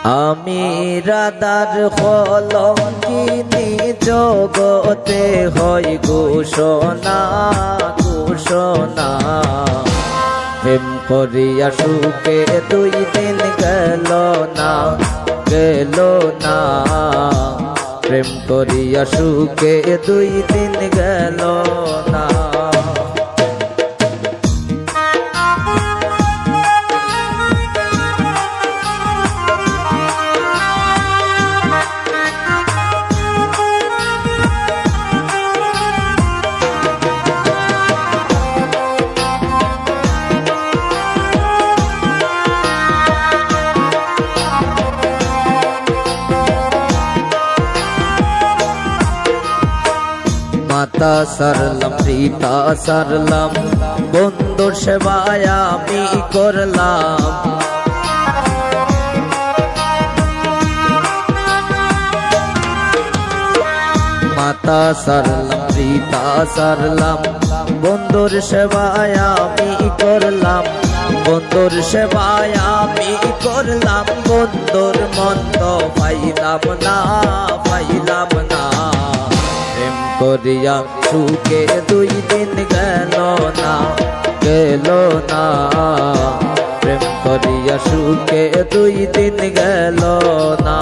আমি রাধার কলঙ্কিনী জগতে হই ঘোষণা ঘোষণা। প্রেম করিয়া সুখে 2 দিন গেল না গেল না। প্রেম করিয়া সুখে 2 দিন গেল না। মাতা সারলাম পিতা সারলাম, বন্ধুর সেবায় আমি করলাম। মাতা সারলাম পিতা সারলাম, বন্ধুর সেবায় আমি করলাম। বন্ধুর সেবায় আমি করলাম, বন্ধুর মন্দ পাইলাম না পাইলাম না। প্রেম করিয়া সুখে 2 দিন গেল না গেল না। প্রেম করিয়া সুখে 2 দিন গেল না।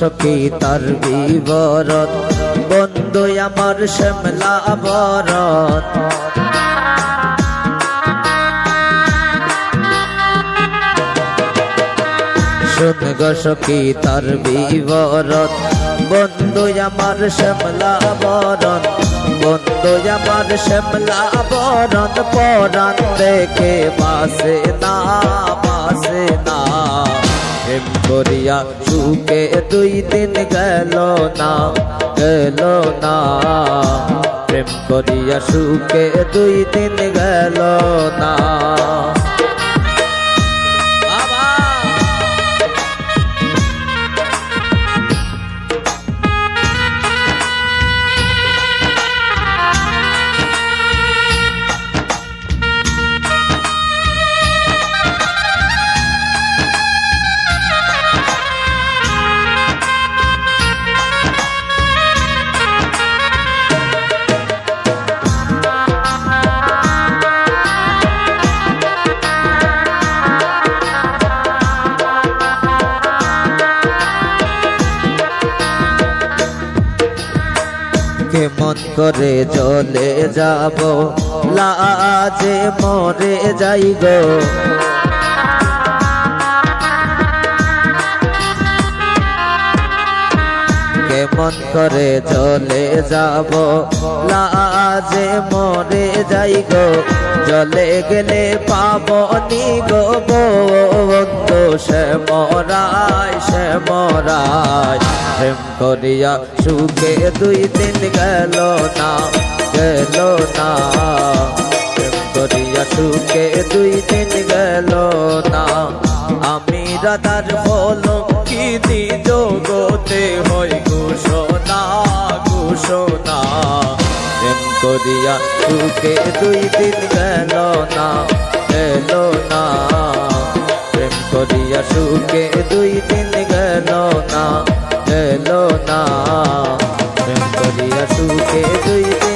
সখী তার বিবরণ, বন্ধু আমার শ্যামলা বরণ। শুন গো সখী তার বিবরণ, বন্ধু আমার শ্যামলা বরণ। বন্ধু আমার শ্যামলা বরণ, পরাণ দেখে বাসে না বাসে না। প্রেম করিয়া সুখে 2 দিন গেল না গেল না। প্রেম করিয়া সুখে 2 দিন গেল না। কেমন করে চলে যাব, লাজে মরে যাই গো। কেমন করে চলে যাব, লাজে মরে যাই গো। চলে গেলে পাবনি গো বন্ধু সে মরায় সে মরায়। প্রেম করিয়া সুখে 2 দিন গেল না গেল না। প্রেম করিয়া সুখে 2 দিন গেল না। আমি রাধার কলঙ্কিনী জগতে হই ঘোষণা ঘোষণা। প্রেম করিয়া সুখে 2 দিন গেল না গেল না। প্রেম করিয়া সুখে 2 দিন গেল না গেল না। প্রেম করিয়া সুখে 2 দিন